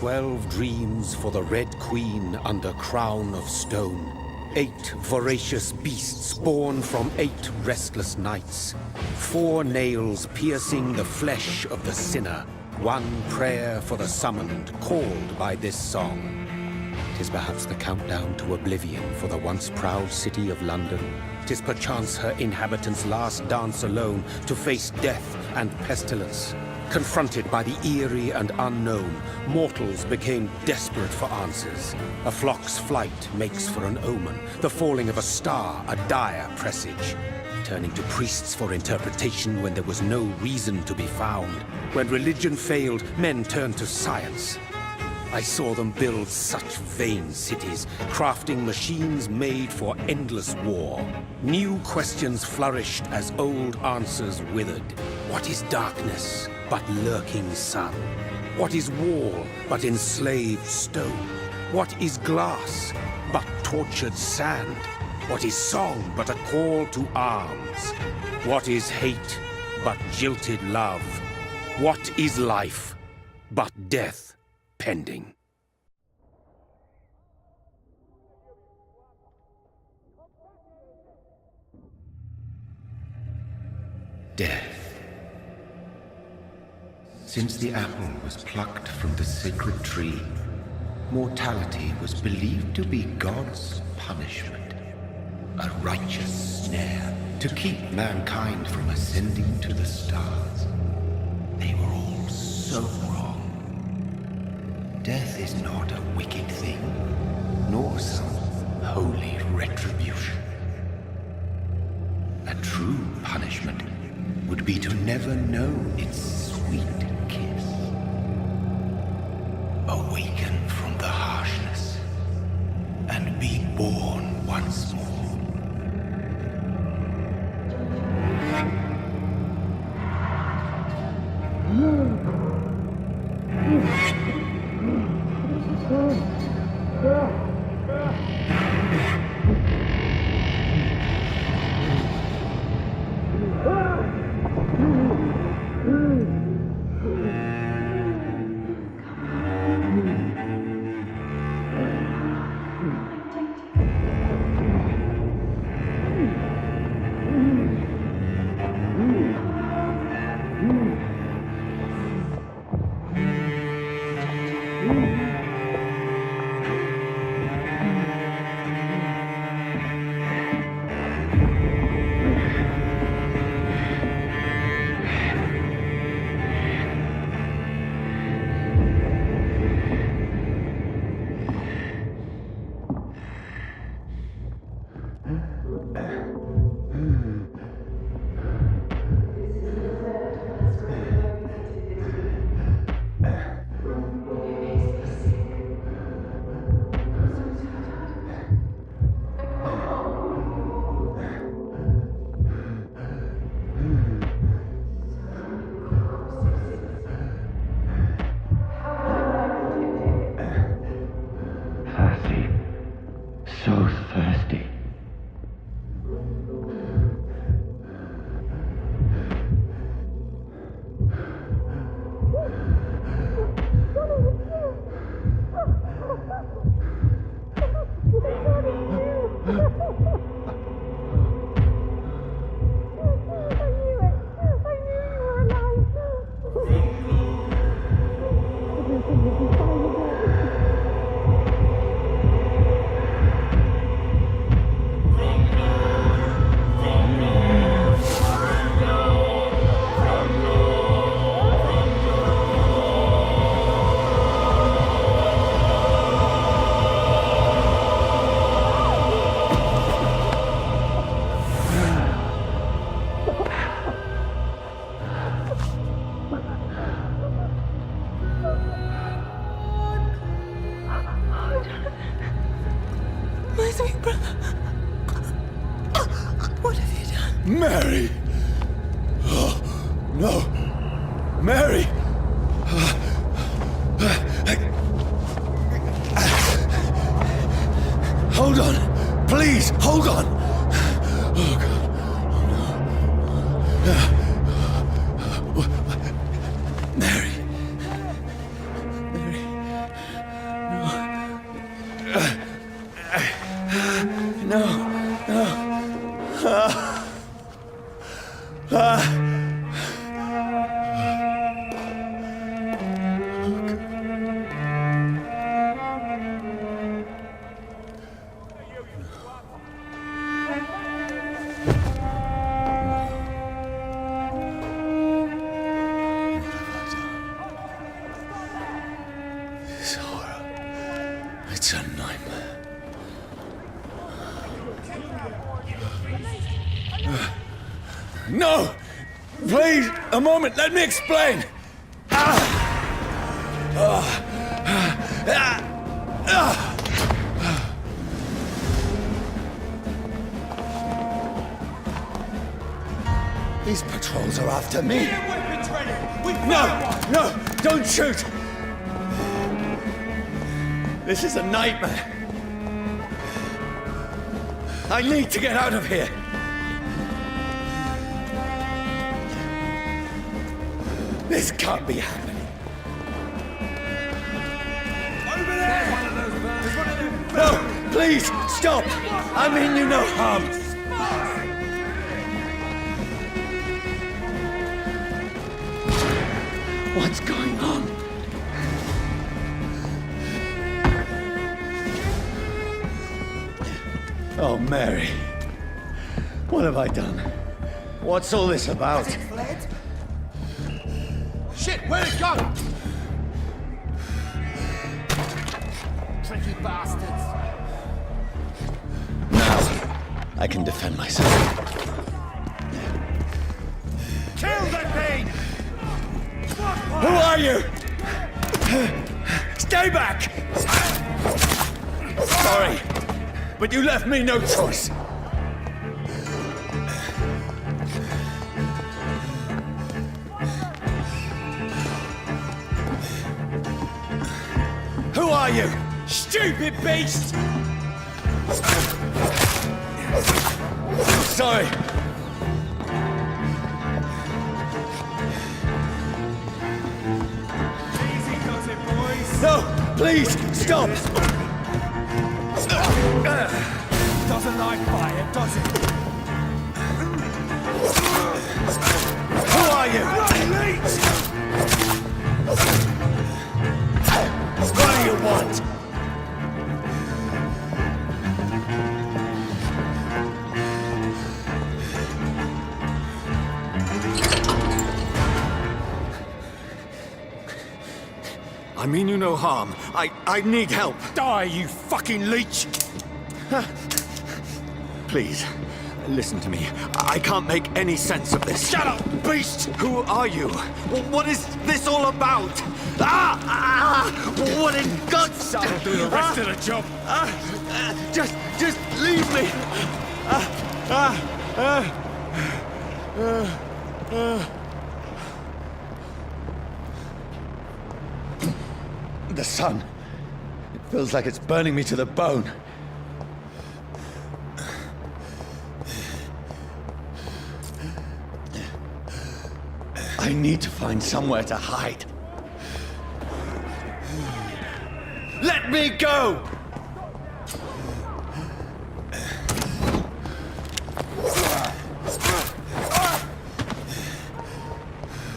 12 dreams for the Red Queen under crown of stone. 8 voracious beasts born from 8 restless nights. 4 nails piercing the flesh of the sinner. 1 prayer for the summoned, called by this song. 'Tis perhaps the countdown to oblivion for the once proud city of London. 'Tis perchance her inhabitants' last dance alone to face death and pestilence. Confronted by the eerie and unknown, mortals became desperate for answers. A flock's flight makes for an omen, the falling of a star a dire presage. Turning to priests for interpretation when there was no reason to be found. When religion failed, men turned to science. I saw them build such vain cities, crafting machines made for endless war. New questions flourished as old answers withered. What is darkness but lurking sun? What is wall but enslaved stone? What is glass but tortured sand? What is song but a call to arms? What is hate but jilted love? What is life but death pending? Death. Since the apple was plucked from the sacred tree, mortality was believed to be God's punishment. A righteous snare to keep mankind from ascending to the stars. They were all so wrong. Death is not a wicked thing, nor some holy retribution. A true punishment would be to never know its sweet kiss. Awaken from the harshness and be born once more. Mary! Oh, no! Mary! Hold on! Please, hold on! Oh, God. Oh, no. Mary! Mary! It's a nightmare. No! Please, a moment, let me explain! These patrols are after me. No, don't shoot! This is a nightmare. I need to get out of here. This can't be happening. Over there! There's one of them! No, please, stop! I mean you no harm. What's going on? Oh, Mary. What have I done? What's all this about? Has it fled? Shit, where'd it go? Tricky bastards. Now, I can defend myself. Kill that thing! Who are you? Stay back! Sorry, but you left me no choice. Who are you? Stupid beast! Sorry. Easy does it, boys. No, please, stop! Doesn't like fire, does it? Who are you? What do you want? I mean you no harm. I need help. Die, you fucking leech! Please, listen to me. I can't make any sense of this. Shut up, beast! Who are you? What is this all about? What in God's name? I'll do the rest of the job. Just leave me. The sun. It feels like it's burning me to the bone. I need to find somewhere to hide. Let me go!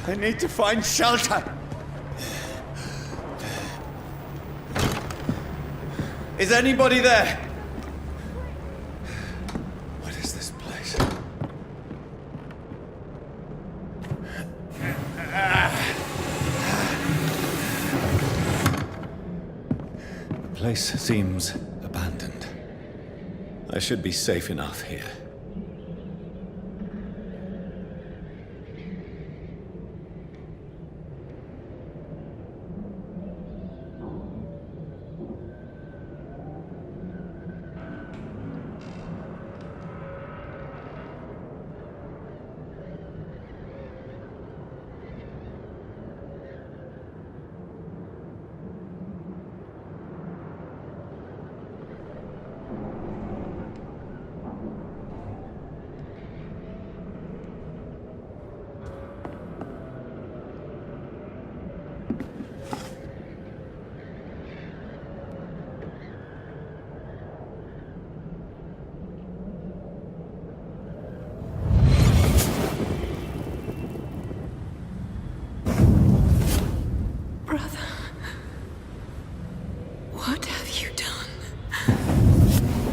I need to find shelter. Is anybody there? What is this place? The place seems abandoned. I should be safe enough here. Brother, what have you done?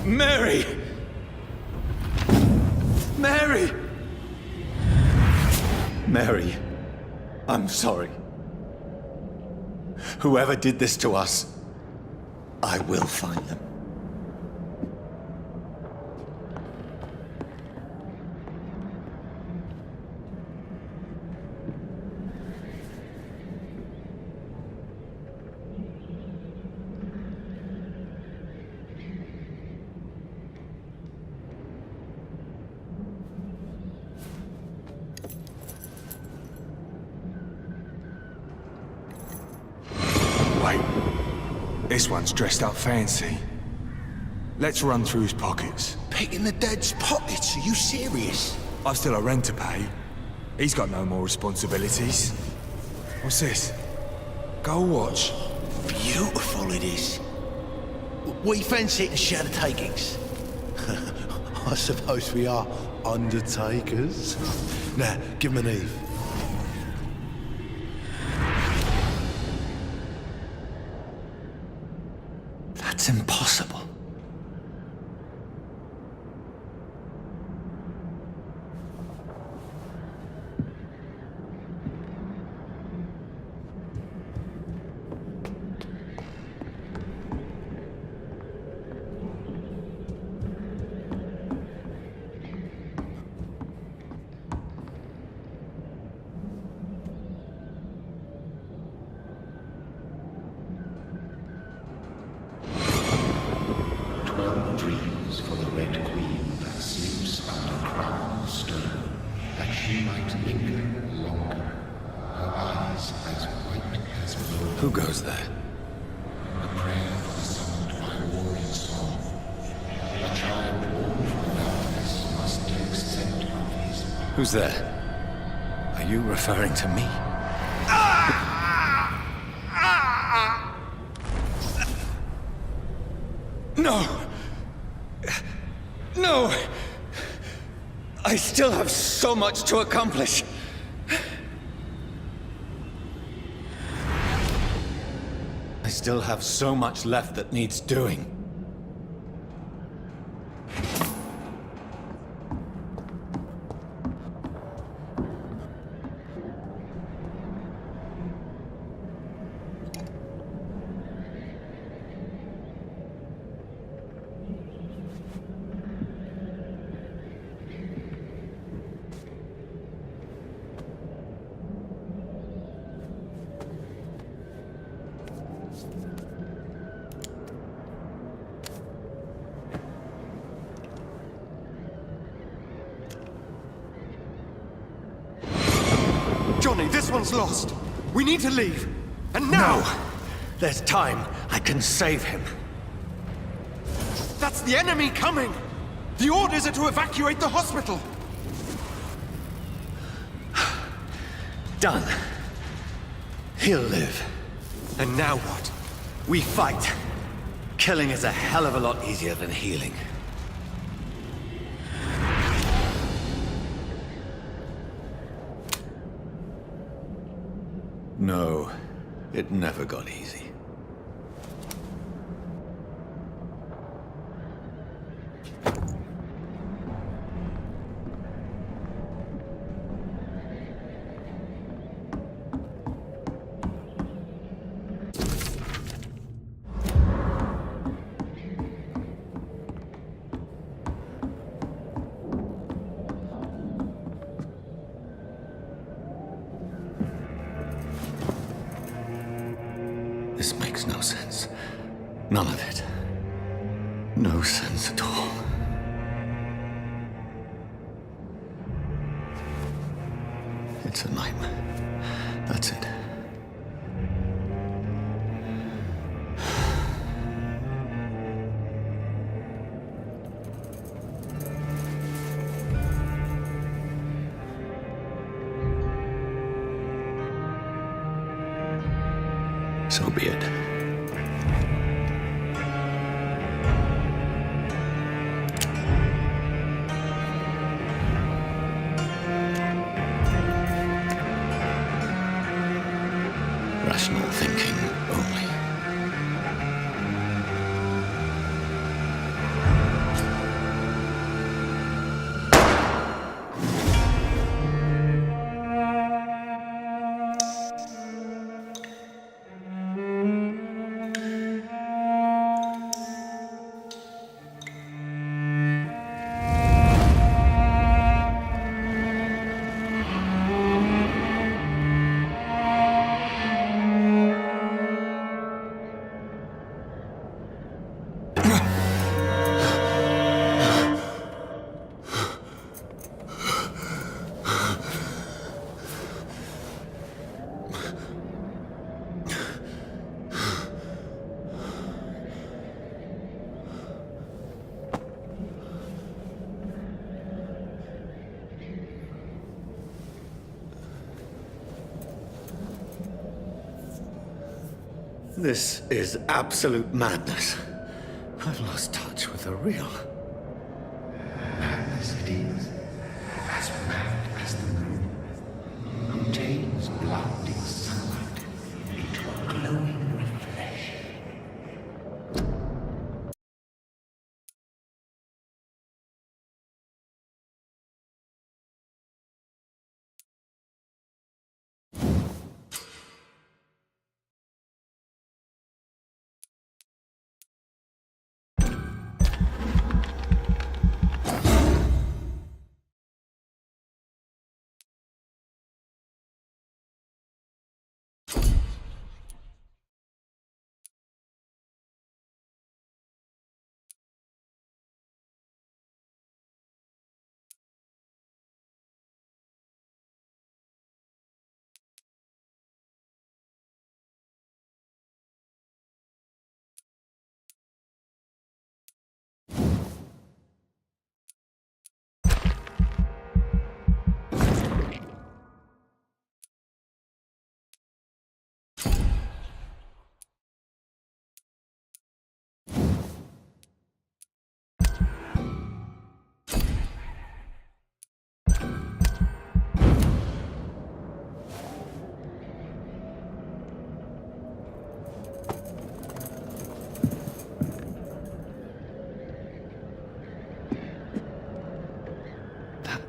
Mary! Mary! Mary, I'm sorry. Whoever did this to us, I will find them. Wait. This one's dressed up fancy. Let's run through his pockets. Picking the dead's pockets? Are you serious? I've still a rent to pay. He's got no more responsibilities. What's this? Gold watch. Beautiful it is. We fancy it and share the takings. I suppose we are undertakers. Now, give him an Eve. That's impossible. Dreams for the Red Queen that sleeps under crown of stone, that she might linger longer, her eyes as white as blood. Who goes there? A prayer summoned by warrior song. A child born from darkness must take scent of his heart. Who's there? Are you referring to me? No! No! I still have so much to accomplish. I still have so much left that needs doing. Johnny, this one's lost. We need to leave. And now! No! There's time. I can save him. That's the enemy coming! The orders are to evacuate the hospital! Done. He'll live. And now what? We fight. Killing is a hell of a lot easier than healing. No, it never got easy. This makes no sense. None of it. No sense at all. It's a nightmare. That's it. So be it. Rational thinking only. This is absolute madness. I've lost touch with the real. Madness it is, as mad as the moon, who tames blinding sunlight into a glowing reflection.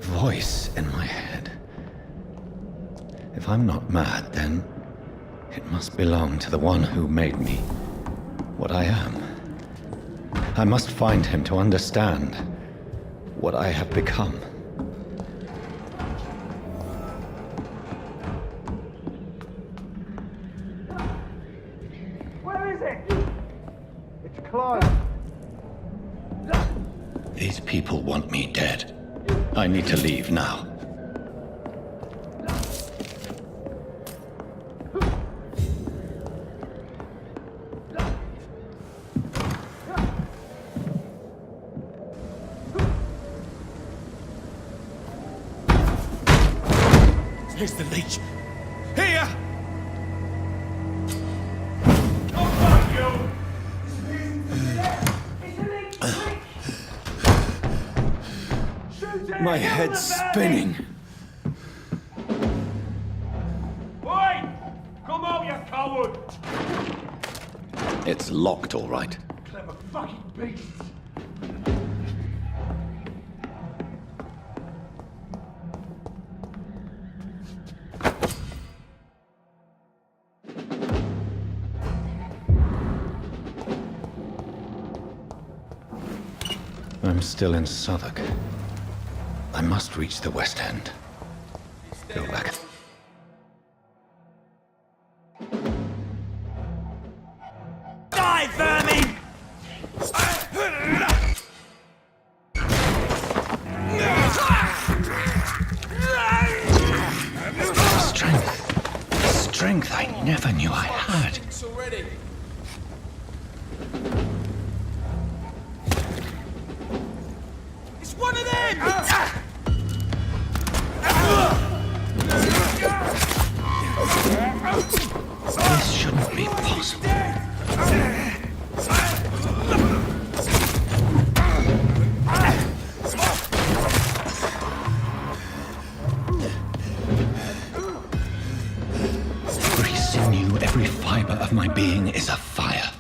Voice in my head. If I'm not mad, then it must belong to the one who made me what I am. I must find him to understand what I have become. Where is it? It's closed. These people want me dead. I need to leave now. Here's the leech. Here! My head's spinning. Oi! Come out, you coward! It's locked, all right. Clever fucking beasts! I'm still in Southwark. I must reach the West End. Go back. Die, vermin! Strength I never knew I had. It's one of them! This shouldn't be possible. Every sinew, every fiber of my being is afire.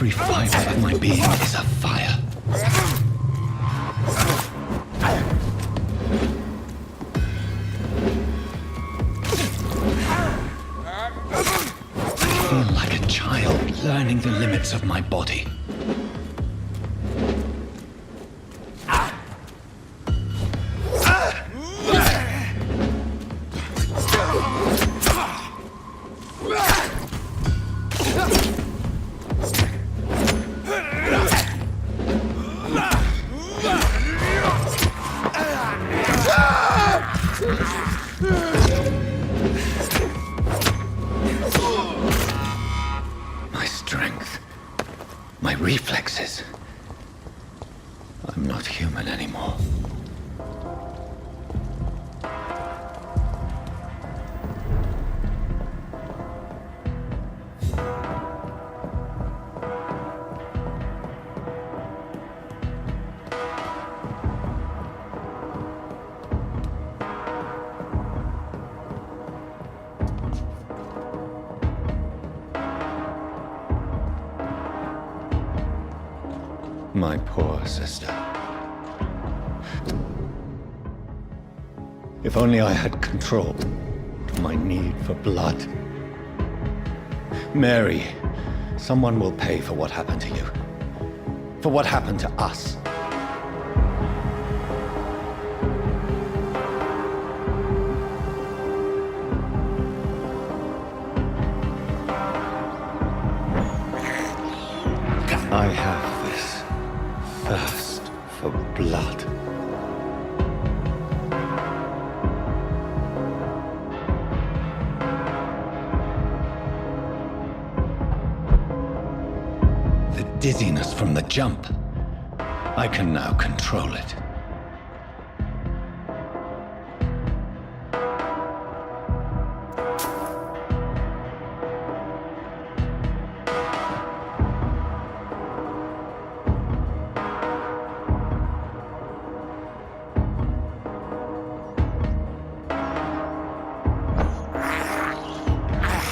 Every fiber of my being is afire. I feel like a child learning the limits of my body. My strength, my reflexes. I'm not human anymore. My poor sister. If only I had controlled my need for blood. Mary, someone will pay for what happened to you. For what happened to us. I have this thirst for blood. The dizziness from the jump. I can now control it.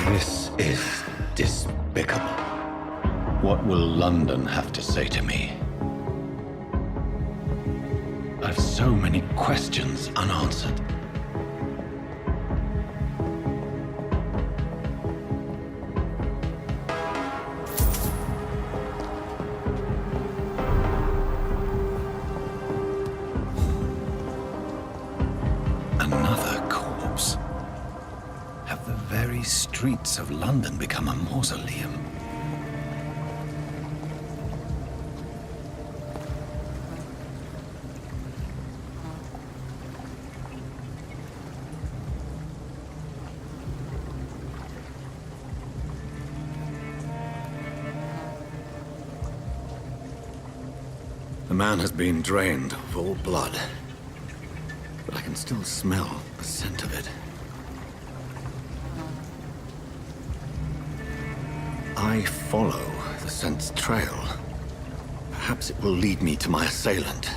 This is despicable. What will London have to say to me? I've so many questions unanswered. Another corpse. Have the very streets of London become a mausoleum? The man has been drained of all blood, but I can still smell the scent of it. I follow the scent's trail. Perhaps it will lead me to my assailant.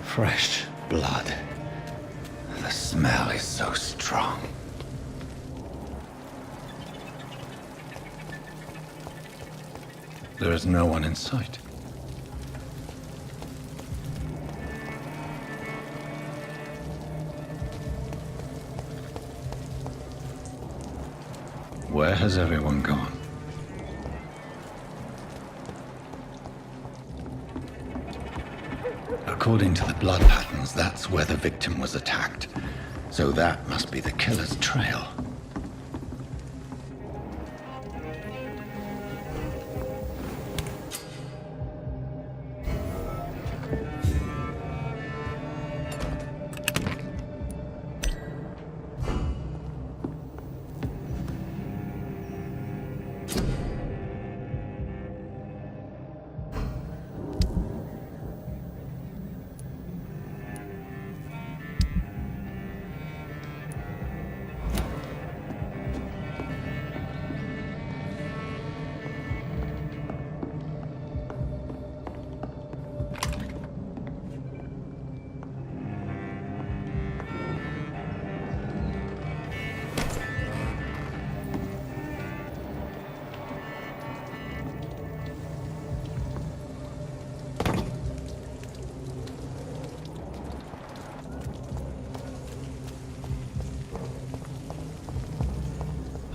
Fresh blood. The smell is so strong. There is no one in sight. Where has everyone gone? According to the blood patterns, that's where the victim was attacked. So that must be the killer's trail.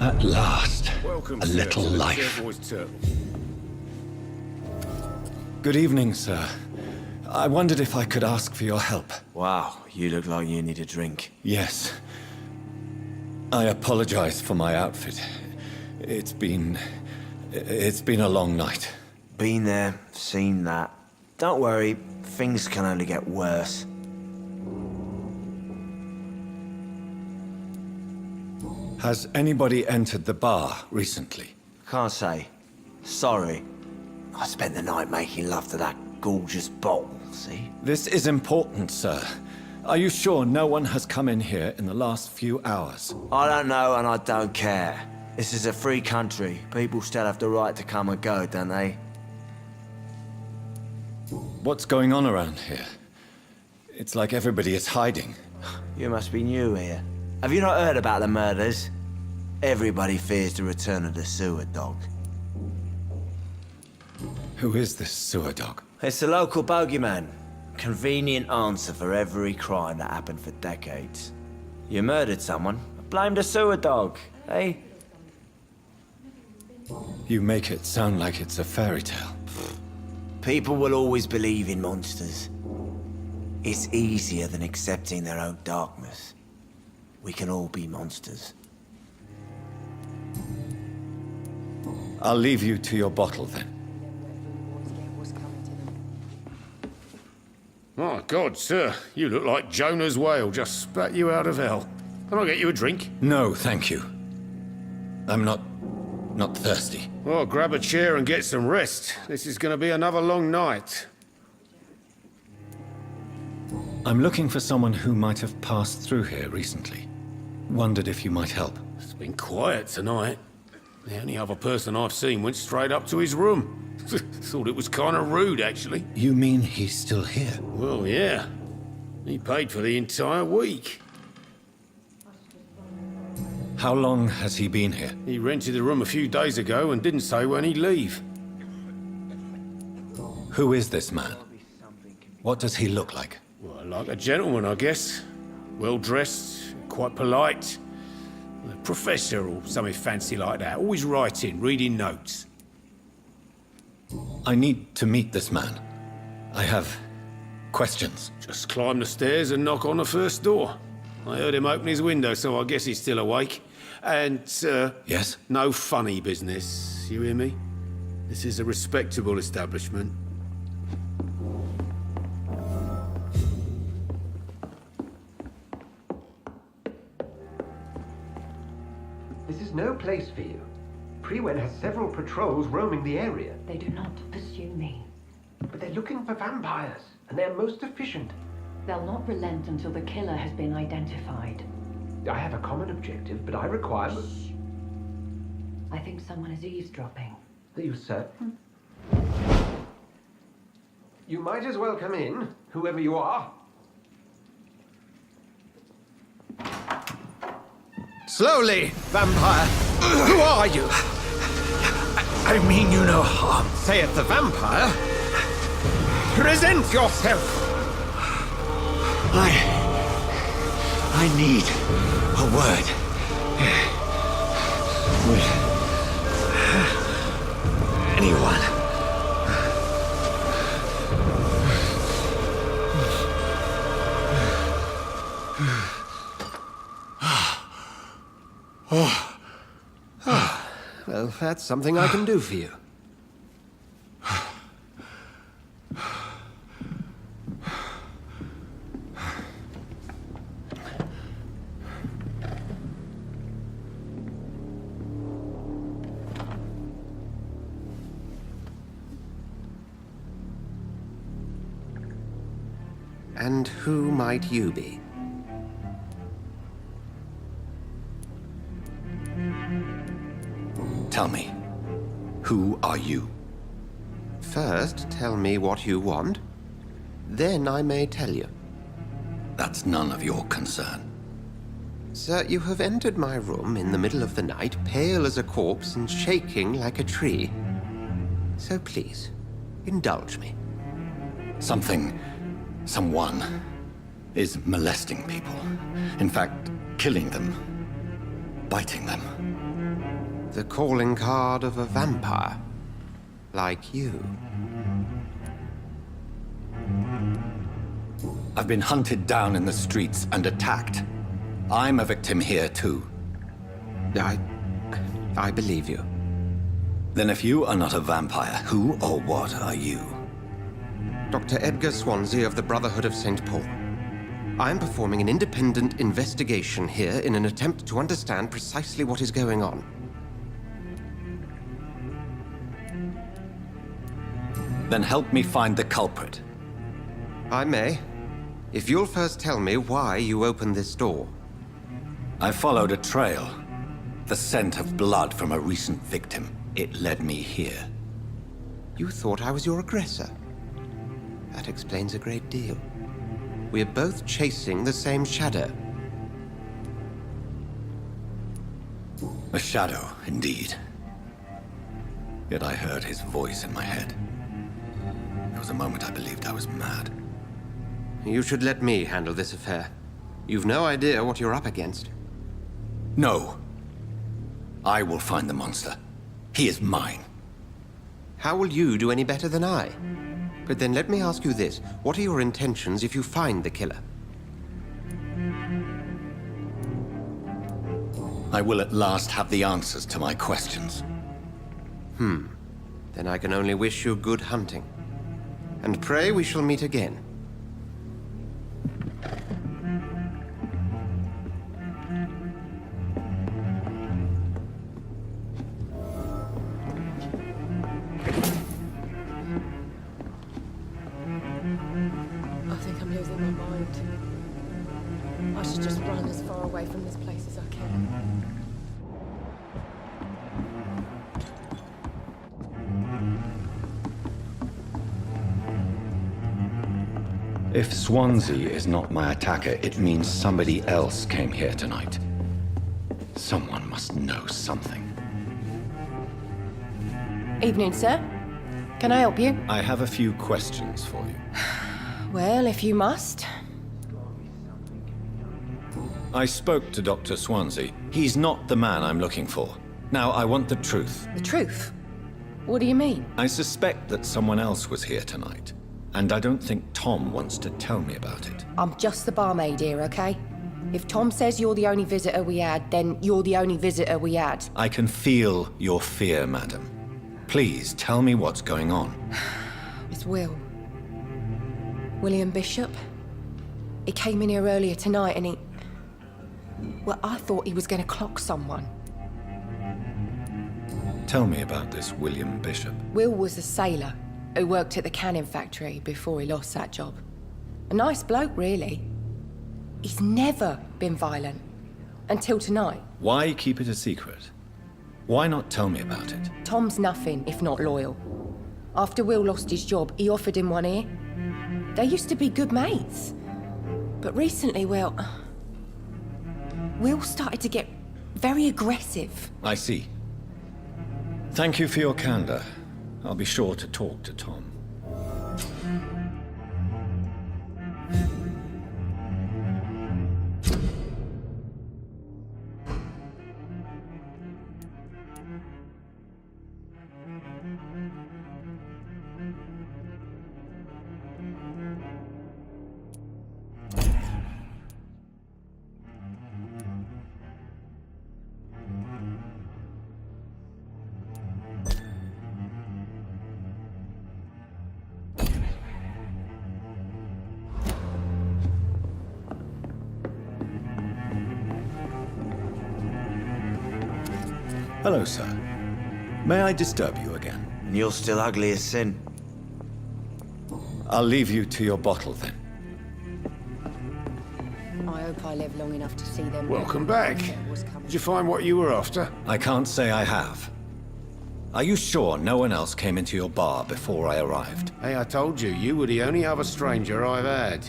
At last, Welcome, a sir, little to the life. Turquoise Turtle. Good evening, sir. I wondered if I could ask for your help. Wow, you look like you need a drink. Yes. I apologize for my outfit. It's been a long night. Been there, seen that. Don't worry, things can only get worse. Has anybody entered the bar recently? Can't say. Sorry. I spent the night making love to that gorgeous bottle, see? This is important, sir. Are you sure no one has come in here in the last few hours? I don't know and I don't care. This is a free country. People still have the right to come and go, don't they? What's going on around here? It's like everybody is hiding. You must be new here. Have you not heard about the murders? Everybody fears the return of the sewer dog. Who is this sewer dog? It's the local bogeyman. Convenient answer for every crime that happened for decades. You murdered someone, blame the sewer dog, eh? You make it sound like it's a fairy tale. People will always believe in monsters. It's easier than accepting their own darkness. We can all be monsters. I'll leave you to your bottle then. My God, sir, you look like Jonah's whale just spat you out of hell. Can I get you a drink? No, thank you. I'm not thirsty. Well, grab a chair and get some rest. This is going to be another long night. I'm looking for someone who might have passed through here recently. Wondered if you might help. It's been quiet tonight. The only other person I've seen went straight up to his room. Thought it was kind of rude, actually. You mean he's still here? Well, yeah. He paid for the entire week. How long has he been here? He rented the room a few days ago and didn't say when he'd leave. Who is this man? What does he look like? Well, like a gentleman, I guess. Well-dressed, quite polite. A professor or something fancy like that. Always writing, reading notes. I need to meet this man. I have questions. Just climb the stairs and knock on the first door. I heard him open his window, so I guess he's still awake. And, Yes? no funny business. You hear me? This is a respectable establishment. This is no place for you. Prewen has several patrols roaming the area, They do not pursue me. but they're looking for vampires, and they're most efficient. They'll not relent until the killer has been identified. I have a common objective, but I require... I think someone is eavesdropping. Are you certain? You might as well come in, whoever you are. Slowly, vampire. Who are you? I mean you no harm. Saith the vampire. Present yourself. I need a word. Would anyone? Well, that's something I can do for you. And who might you be? Tell me, who are you? First, tell me what you want. Then I may tell you. That's none of your concern. Sir, you have entered my room in the middle of the night, pale as a corpse and shaking like a tree. So please, indulge me. Someone is molesting people. In fact, killing them, biting them. The calling card of a vampire. Like you. I've been hunted down in the streets and attacked. I'm a victim here, too. I believe you. Then if you are not a vampire, who or what are you? Dr. Edgar Swansea of the Brotherhood of St. Paul. I am performing an independent investigation here in an attempt to understand precisely what is going on. Then help me find the culprit. I may, if you'll first tell me why you opened this door. I followed a trail. The scent of blood from a recent victim. It led me here. You thought I was your aggressor. That explains a great deal. We're both chasing the same shadow. A shadow, indeed. Yet I heard his voice in my head. There was a moment I believed I was mad. You should let me handle this affair. You've no idea what you're up against. No. I will find the monster. He is mine. How will you do any better than I? But then let me ask you this. What are your intentions if you find the killer? I will at last have the answers to my questions. Then I can only wish you good hunting. And pray we shall meet again. I think I'm losing my mind. I should just run as far away from this place as I can. If Swansea is not my attacker, it means somebody else came here tonight. Someone must know something. Evening, sir. Can I help you? I have a few questions for you. Well, if you must. I spoke to Dr. Swansea. He's not the man I'm looking for. Now, I want the truth. The truth? What do you mean? I suspect that someone else was here tonight. And I don't think Tom wants to tell me about it. I'm just the barmaid here, okay? If Tom says you're the only visitor we had, then you're the only visitor we had. I can feel your fear, madam. Please, tell me what's going on. It's Will. William Bishop. He came in here earlier tonight and he... Well, I thought he was going to clock someone. Tell me about this William Bishop. Will was a sailor who worked at the canning factory before he lost that job. A nice bloke, really. He's never been violent. Until tonight. Why keep it a secret? Why not tell me about it? Tom's nothing if not loyal. After Will lost his job, he offered him one ear. They used to be good mates. But recently, well... Will started to get very aggressive. I see. Thank you for your candor. I'll be sure to talk to Tom. Hello, sir. May I disturb you again? And you're still ugly as sin. I'll leave you to your bottle, then. I hope I live long enough to see them. Welcome back. Did you find what you were after? I can't say I have. Are you sure no one else came into your bar before I arrived? Hey, I told you, you were the only other stranger I've had.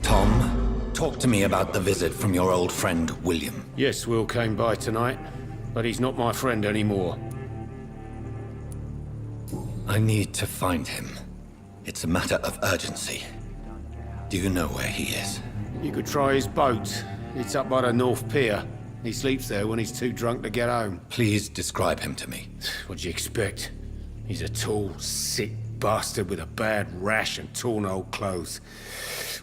Tom, talk to me about the visit from your old friend, William. Yes, Will came by tonight, but he's not my friend anymore. I need to find him. It's a matter of urgency. Do you know where he is? You could try his boat. It's up by the North Pier. He sleeps there when he's too drunk to get home. Please describe him to me. What'd you expect? He's a tall, sick bastard with a bad rash and torn old clothes.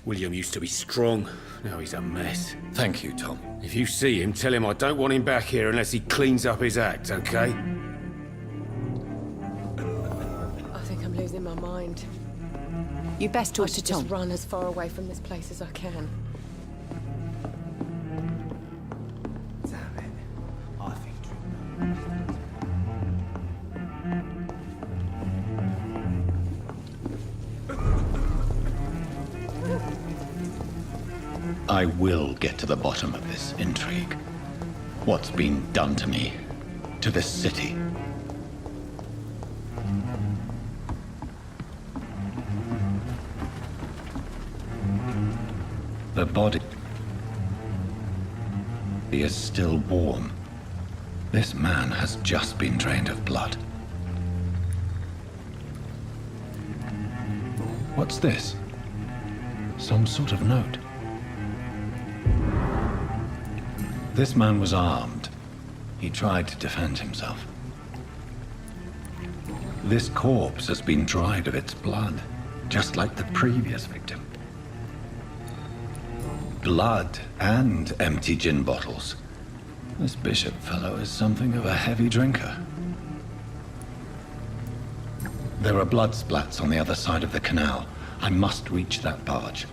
William used to be strong. Now he's a mess. Thank you, Tom. If you see him, tell him I don't want him back here unless he cleans up his act, okay? I think I'm losing my mind. You best talk I to should Tom. just run as far away from this place as I can. Damn it. I think I will get to the bottom of this intrigue. What's been done to me, to this city. The body is still warm. This man has just been drained of blood. What's this? Some sort of note. This man was armed. He tried to defend himself. This corpse has been dried of its blood, just like the previous victim. Blood and empty gin bottles. This bishop fellow is something of a heavy drinker. There are blood splats on the other side of the canal. I must reach that barge.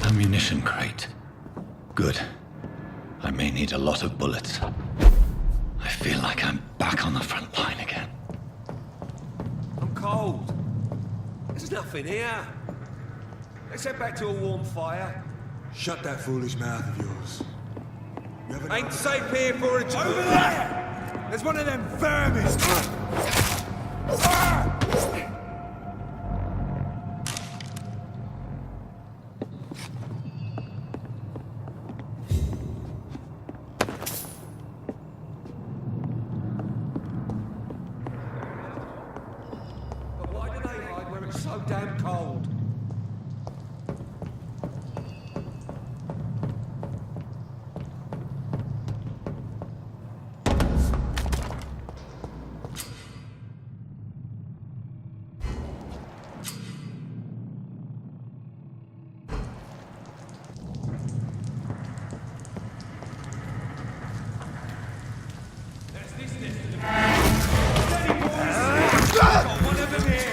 Ammunition crate. Good. I may need a lot of bullets. I feel like I'm back on the front line again. I'm cold. There's nothing here. Let's head back to a warm fire. Shut that foolish mouth of yours. You haven't Ain't safe here for a joke. Over there! There's one of them vermin. But why do they hide where it's so damn cold? Steady, boys! Got one of them here!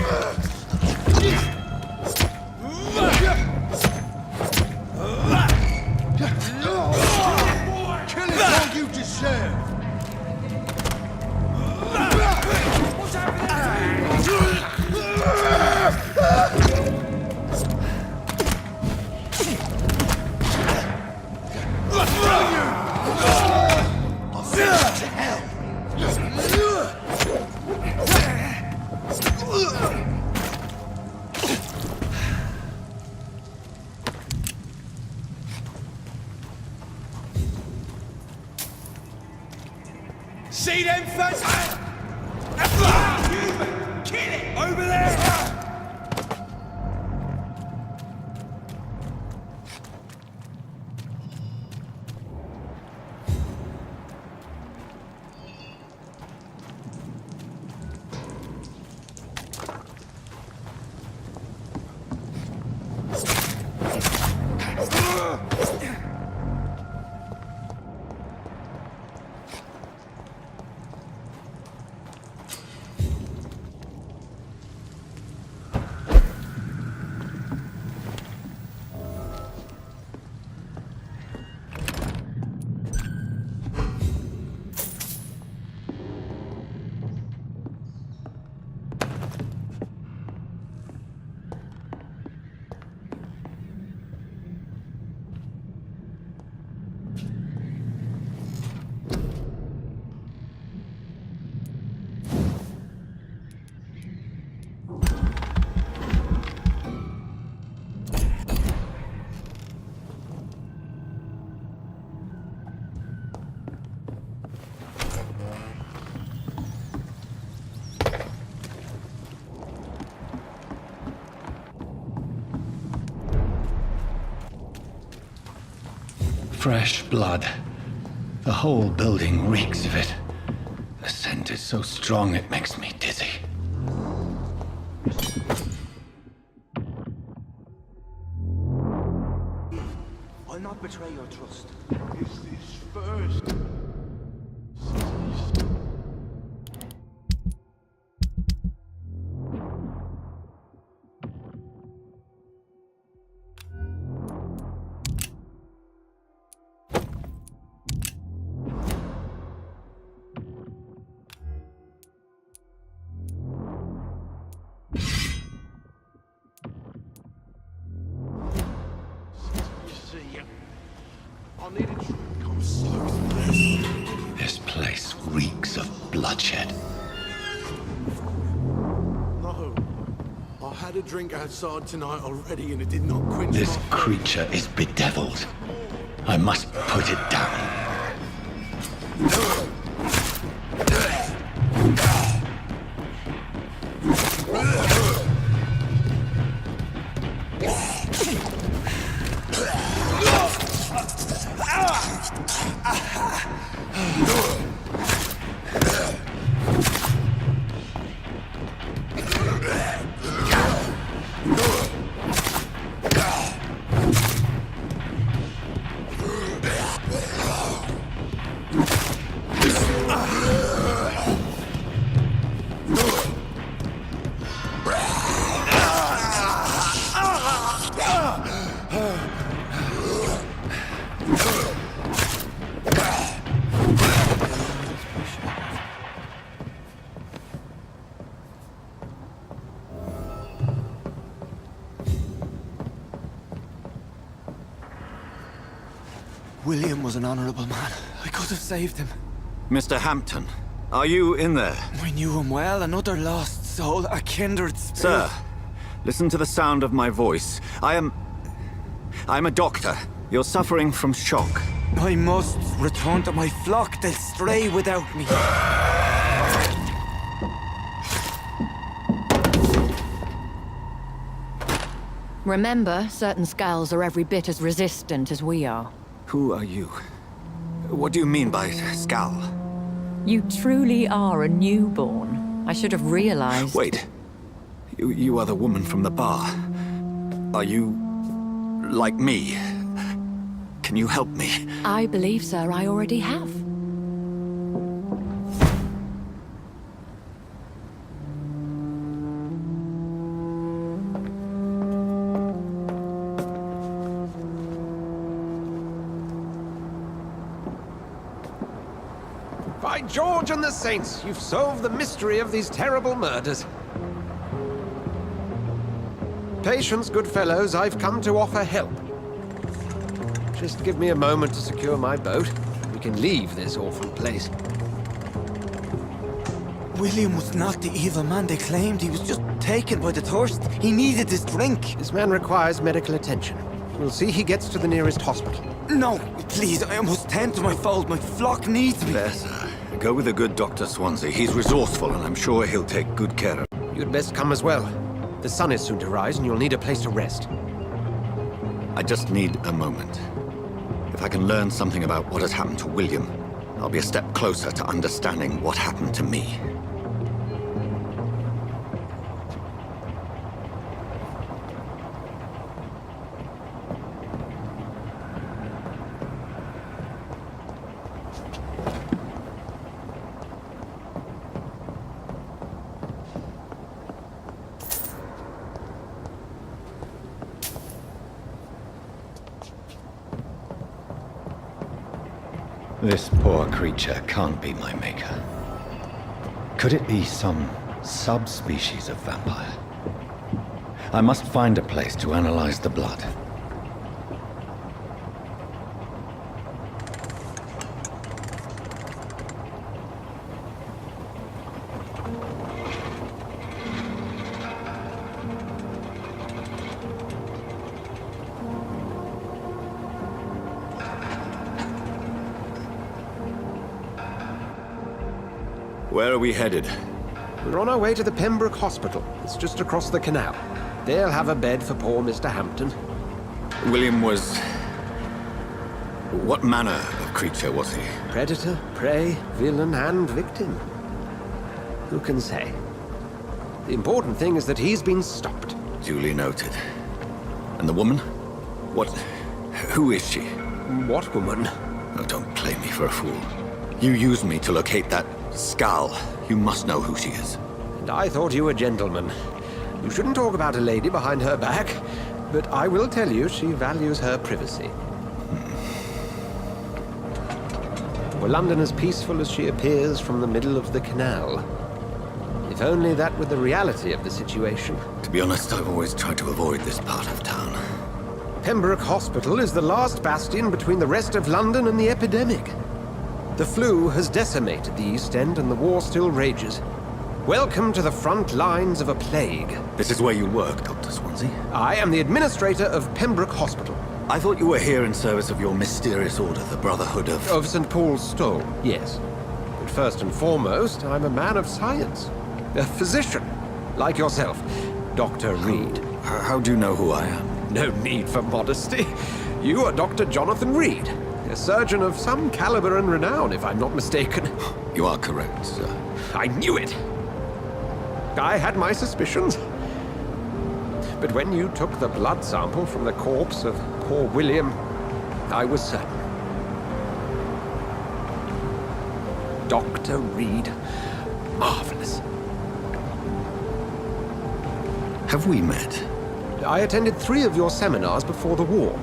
fresh blood. The whole building reeks of it. The scent is so strong it makes me dizzy. I'll not betray your trust. Is this first? This place reeks of bloodshed. No. I had a drink outside tonight already and it did not quench This my creature is bedeviled. I must put it down. William was an honorable man. I could have saved him. Mr. Hampton, are you in there? I knew him well, another lost soul, a kindred spirit. Sir, listen to the sound of my voice. I'm a doctor. You're suffering from shock. I must return to my flock. They'll stray without me. Remember, certain skulls are every bit as resistant as we are. Who are you? What do you mean by Skal? You truly are a newborn. I should have realized. Wait. You are the woman from the bar. Are you... like me? Can you help me? I believe, sir, I already have. By George and the Saints, you've solved the mystery of these terrible murders. Patience, good fellows, I've come to offer help. Just give me a moment to secure my boat. We can leave this awful place. William was not the evil man they claimed. He was just taken by the thirst. He needed this drink. This man requires medical attention. We'll see he gets to the nearest hospital. No, please, I must tend to my fold. My flock needs me. There, sir. Go with the good Dr. Swansea. He's resourceful, and I'm sure he'll take good care of you. You'd best come as well. The sun is soon to rise, and you'll need a place to rest. I just need a moment. If I can learn something about what has happened to William, I'll be a step closer to understanding what happened to me. This poor creature can't be my maker. Could it be some subspecies of vampire? I must find a place to analyze the blood. Where are we headed? We're on our way to the Pembroke Hospital. It's just across the canal. They'll have a bed for poor Mr. Hampton. William was What manner of creature was he? Predator, prey, villain, and victim. Who can say? The important thing is that he's been stopped. Duly noted. And the woman? What... who is she? What woman? Oh, don't play me for a fool. You used me to locate that skull. You must know who she is. And I thought you a gentleman. You shouldn't talk about a lady behind her back, but I will tell you she values her privacy. Were London as peaceful as she appears from the middle of the canal? If only that were the reality of the situation. To be honest, I've always tried to avoid this part of town. Pembroke Hospital is the last bastion between the rest of London and the epidemic. The flu has decimated the East End and the war still rages. Welcome to the front lines of a plague. This is where you work, Dr. Swansea? I am the administrator of Pembroke Hospital. I thought you were here in service of your mysterious order, the Brotherhood of... Of St. Paul's Stole, yes. But first and foremost, I'm a man of science. A physician, like yourself, Dr. Reed. How do you know who I am? No need for modesty. You are Dr. Jonathan Reed, a surgeon of some caliber and renown, if I'm not mistaken. You are correct, sir. I knew it! I had my suspicions. But when you took the blood sample from the corpse of poor William, I was certain. Dr. Reed. Marvelous. Have we met? I attended 3 of your seminars before the war.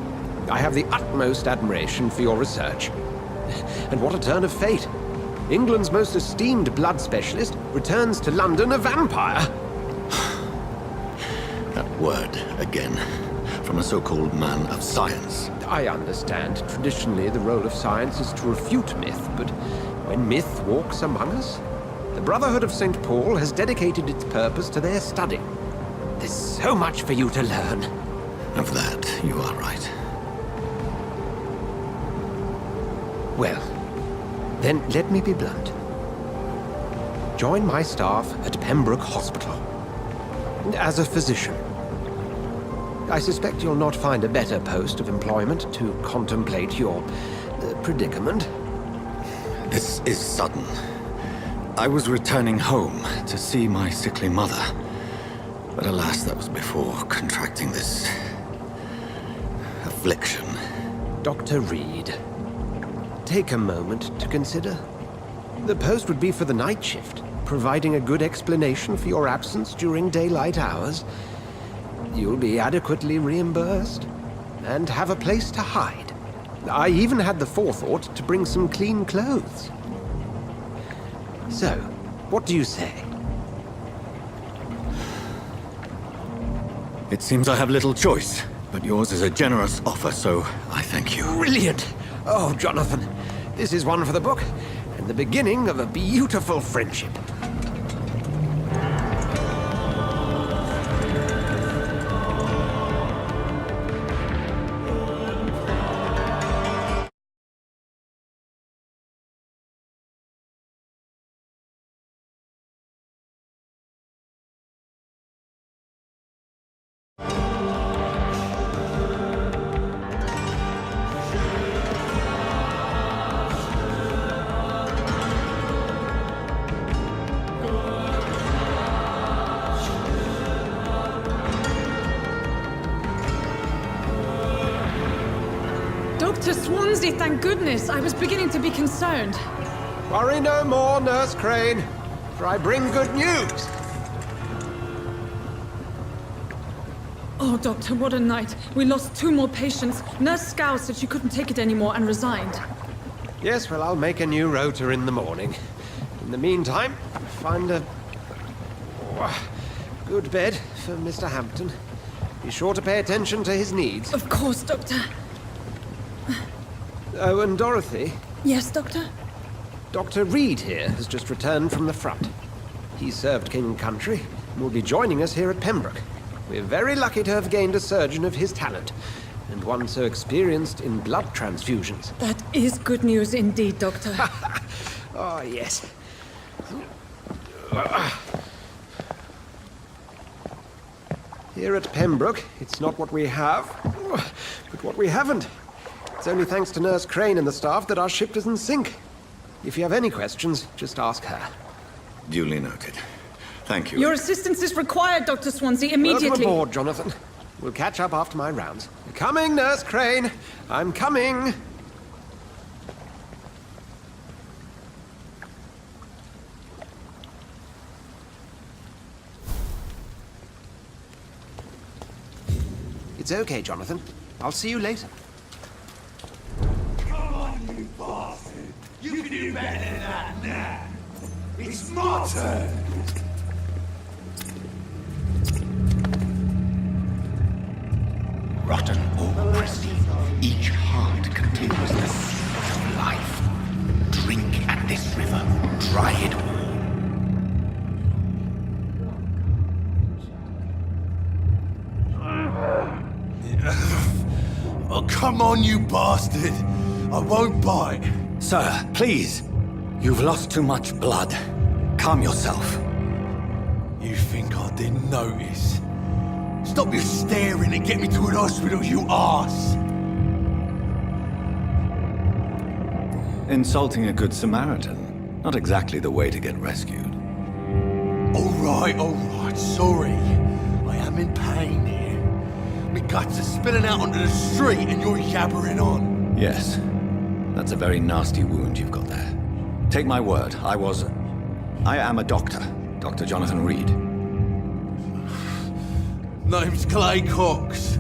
I have the utmost admiration for your research. And what a turn of fate. England's most esteemed blood specialist returns to London a vampire. That word, again. From a so-called man of science. I understand. Traditionally, the role of science is to refute myth, but when myth walks among us, the Brotherhood of St. Paul has dedicated its purpose to their study. There's so much for you to learn. Of that, you are right. Well, then let me be blunt. Join my staff at Pembroke Hospital. As a physician. I suspect you'll not find a better post of employment to contemplate your predicament. This is sudden. I was returning home to see my sickly mother. But alas, that was before contracting this... affliction. Dr. Reed, take a moment to consider. The post would be for the night shift, providing a good explanation for your absence during daylight hours. You'll be adequately reimbursed, and have a place to hide. I even had the forethought to bring some clean clothes. So, what do you say? It seems I have little choice, but yours is a generous offer, so I thank you. Brilliant! Oh, Jonathan, this is one for the book, and the beginning of a beautiful friendship. Dr. Swansea, thank goodness. I was beginning to be concerned. Worry no more, Nurse Crane, for I bring good news. Oh, Doctor, what a night. We lost 2 more patients. Nurse Scow said she couldn't take it anymore and resigned. Yes, well, I'll make a new rota in the morning. In the meantime, find a good bed for Mr. Hampton. Be sure to pay attention to his needs. Of course, Doctor. Oh, and Dorothy? Yes, Doctor? Dr. Reed here has just returned from the front. He served King and Country and will be joining us here at Pembroke. We're very lucky to have gained a surgeon of his talent, and one so experienced in blood transfusions. That is good news indeed, Doctor. Oh, yes. Here at Pembroke, it's not what we have, but what we haven't. It's only thanks to Nurse Crane and the staff that our ship doesn't sink. If you have any questions, just ask her. Duly noted. Thank you. Your assistance is required, Dr. Swansea, immediately. Welcome aboard, Jonathan. We'll catch up after my rounds. Coming, Nurse Crane. I'm coming. It's okay, Jonathan. I'll see you later. Come on, you bastard! You can do better than that now! It's my turn! Rotten or pristine, each heart contains the secret of life. Drink at this river, try it all. Oh, come on, you bastard! I won't bite. Sir, please. You've lost too much blood. Calm yourself. You think I didn't notice? Stop your staring and get me to an hospital, you arse! Insulting a good Samaritan. Not exactly the way to get rescued. All right, sorry. I am in pain here. Me guts are spilling out onto the street and you're yabbering on. Yes. That's a very nasty wound you've got there. Take my word, I am a doctor. Dr. Jonathan Reed. Name's Clay Cox.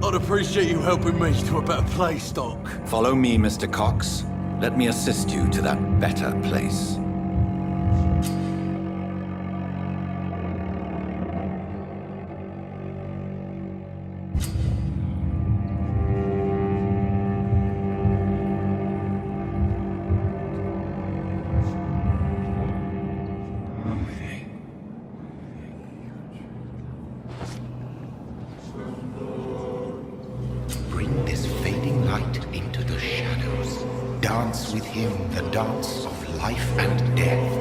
I'd appreciate you helping me to a better place, Doc. Follow me, Mr. Cox. Let me assist you to that better place. Bring this fading light into the shadows. Dance with him the dance of life and death.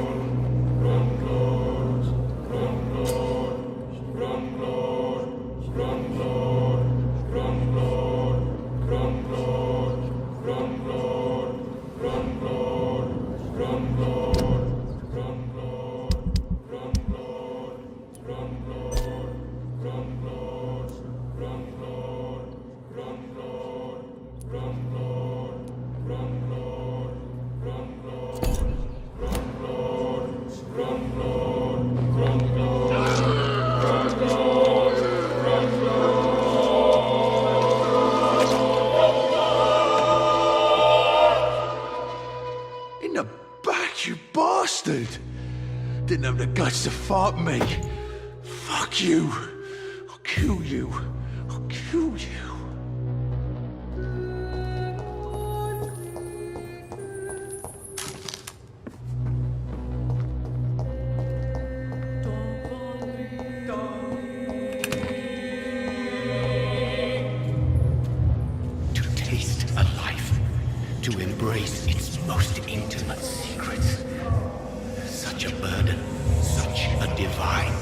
In the back, you bastard! Didn't have the guts to fight me. Fuck you. I'll kill you. I'll kill you. To taste a life, to embrace its most intimate secrets. Such a burden, such a divine